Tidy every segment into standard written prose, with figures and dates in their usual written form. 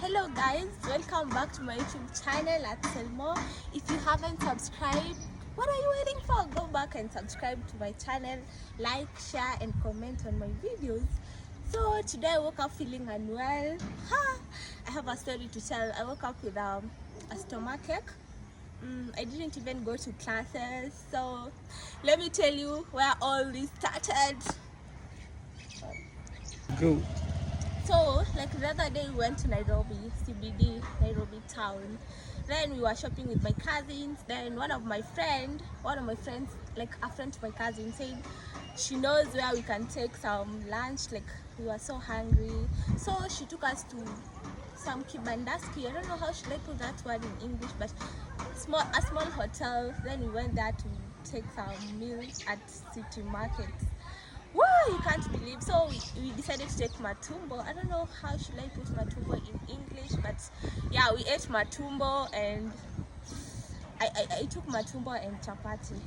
Hello guys, welcome back to my YouTube channel at Selmo. If you haven't subscribed, what are you waiting for? Go back and subscribe to my channel, like, share and comment on my videos. So today I woke up feeling unwell. I have a story to tell. I woke up with a stomachache. I didn't even go to classes, so let me tell you where all this started. Go. So, like the other day, we went to Nairobi, CBD, Nairobi town. Then we were shopping with my cousins. Then one of my friends, like a friend to my cousin, said she knows where we can take some lunch. Like we were so hungry, so she took us to some kibandaski. I don't know how should I put that word in English, but a small hotel. Then we went there to take some meals at City Market. Wow, you can't believe. So we decided to take matumbo. I don't know how should I put matumbo in English, but yeah, we ate matumbo and I took matumbo and chapati.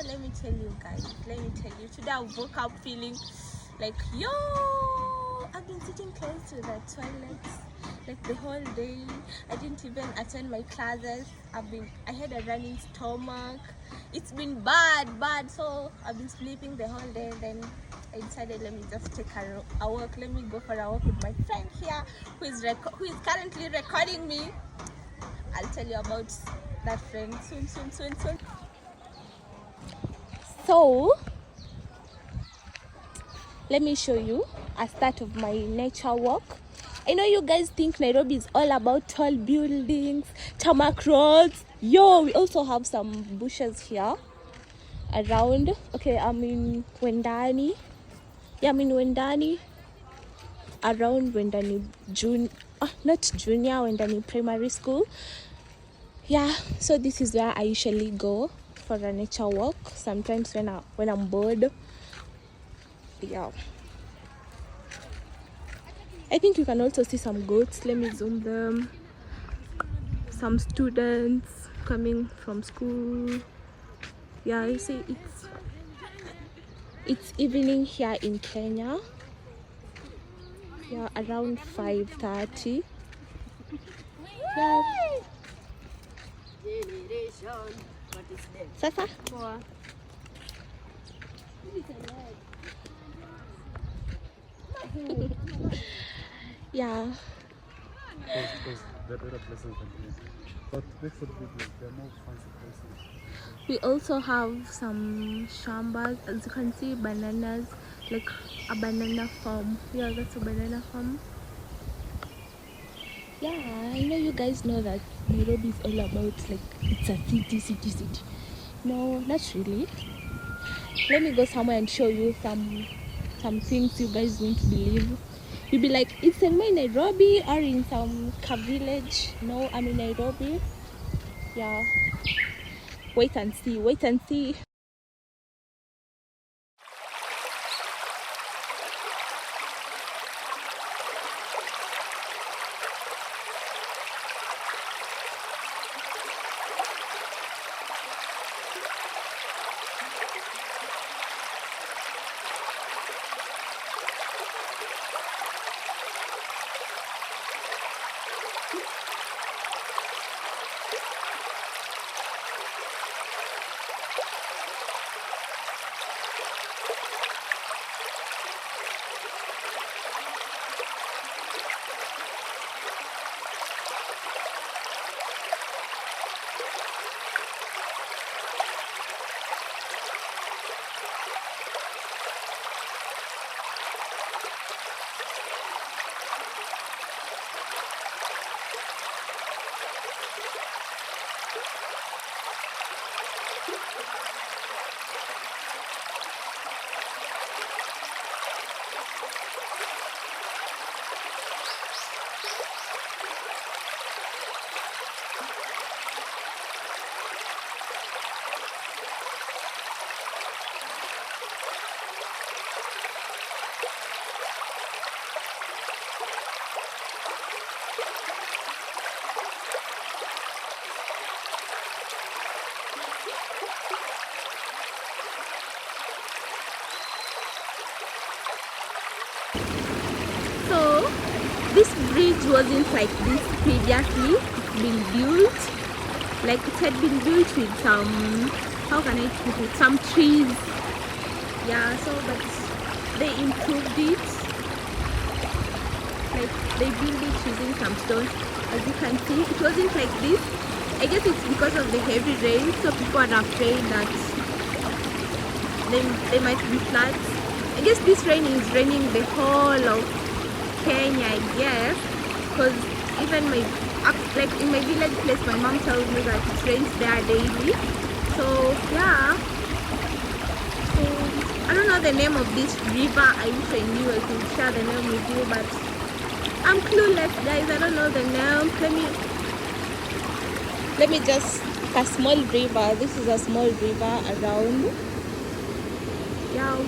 Let me tell you guys, today I woke up feeling like, yo, I've been sitting close to the toilet like the whole day. I didn't even attend my classes. I had a running stomach. It's been bad, so I've been sleeping the whole day. Then I decided, let me just take a walk. Let me go for a walk with my friend here who is currently recording me. I'll tell you about that friend soon. So let me show you a start of my nature walk. I know you guys think Nairobi is all about tall buildings, tarmac roads. Yo, we also have some bushes here around. Okay, I'm in Wendani. Yeah, I'm in Wendani. Around Wendani Wendani Primary School. Yeah, so this is where I usually go for a nature walk. Sometimes when I'm bored. Yeah. I think you can also see some goats. Let me zoom them. Some students coming from school. Yeah, you see it's evening here in Kenya. Yeah, around 5:30. Yeah. Sasa? Yeah. Because there are places like this. But next to the video, there are more fancy places. We also have some shambas. As you can see, bananas, like a banana farm. Yeah, that's a banana farm. Yeah, I know you guys know that Nairobi is all about like it's a city. No, not really. Let me go somewhere and show you some things you guys won't believe. You'll be like, it's in my Nairobi or in some village. No, I'm in Nairobi. Yeah. Wait and see. bridge wasn't like this previously. It's been built, like it had been built with some, how can I put it, some trees. Yeah, so but they improved it. Like they built it using some stones. As you can see, it wasn't like this. I guess it's because of the heavy rain, so people are afraid that they might be floods. I guess this rain is raining the whole of Kenya, I guess, because even like in my village place, my mom tells me that it rains there daily. So yeah, so I don't know the name of this river. I wish I knew. I could share the name with you, but I'm clueless, guys. I don't know the name. Let me just, a small river. This is a small river around. Yeah.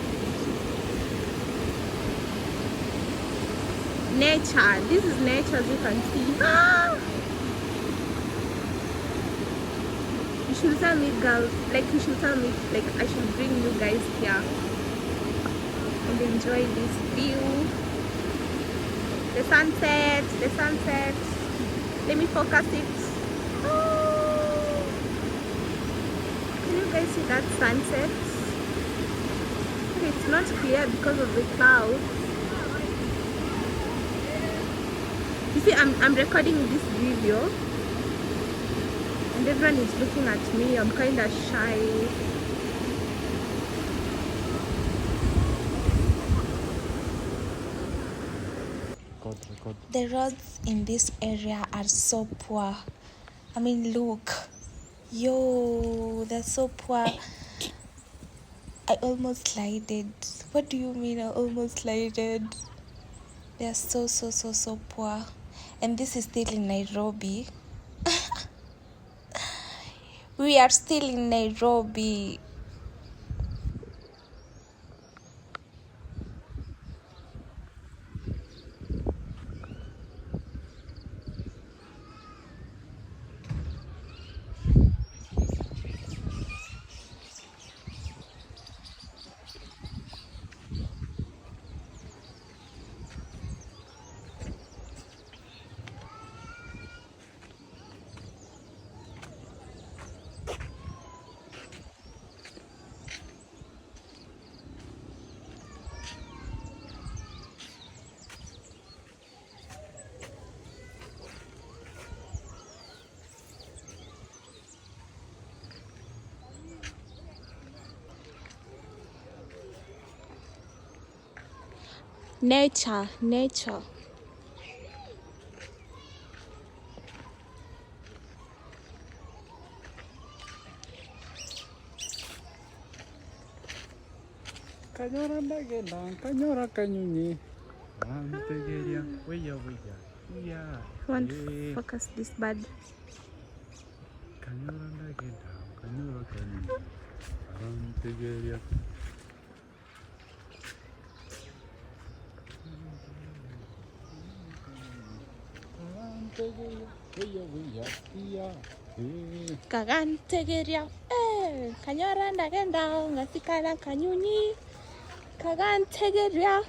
Nature. This is nature, as you can see. You should tell me, girls. Like you should tell me, like I should bring you guys here and enjoy this view. The sunset. The sunset. Let me focus it. Can you guys see that sunset? It's not clear because of the clouds. You see, I'm recording this video and everyone is looking at me. I'm kind of shy. The roads in this area are so poor. I mean, look. Yo, they're so poor. I almost slided. What do you mean I almost slided? They're so poor. And this is still in Nairobi. We are still in Nairobi. Nature. Kanyora ndagenda, kanyora kanyunyi. Antegeria, weya. Yeah. I want to focus this bird. Kanyora ndagenda, kanyora kanyunyi. Antegeria. Kagantegeria, kanyora ndagenda, ngasikala kanyunyi. Kagantegeria.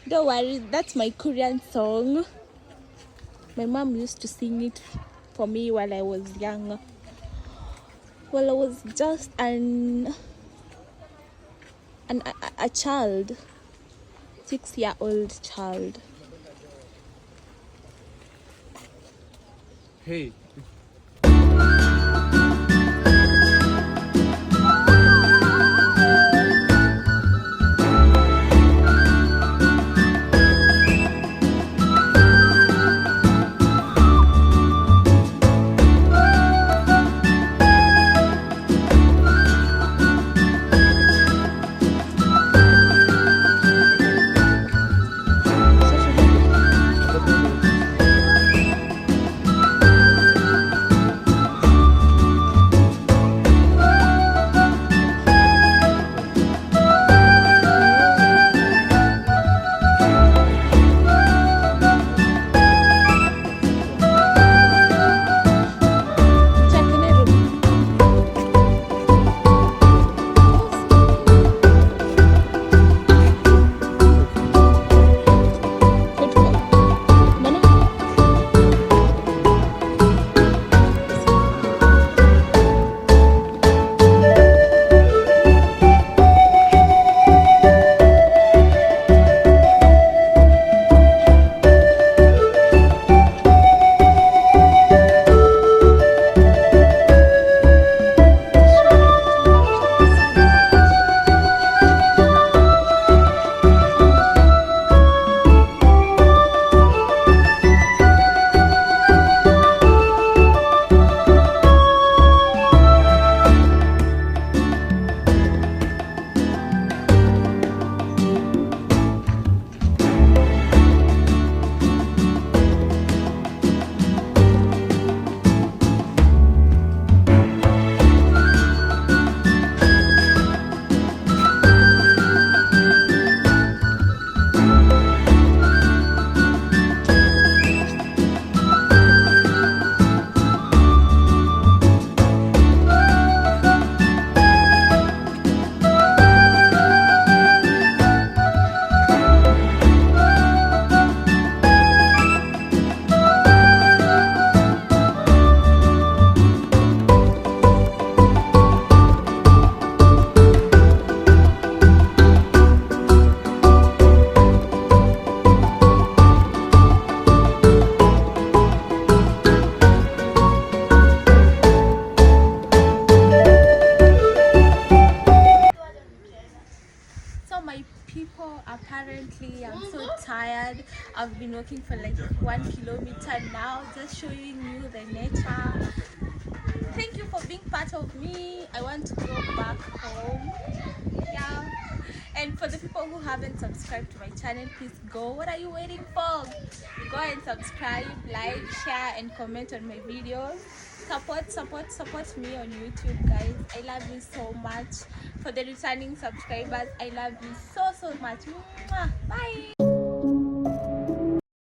Don't worry, that's my Korean song. My mom used to sing it for me while I was young. Well, I was just a child, 6-year-old child. Hey. I've been walking for like 1 kilometer now, just showing you the nature. Thank you for being part of me. I want to go back home. Yeah. And for the people who haven't subscribed to my channel, please go. What are you waiting for? Go and subscribe, like, share, and comment on my videos. Support me on YouTube, guys. I love you so much. For the returning subscribers, I love you so much. Mwah. Bye.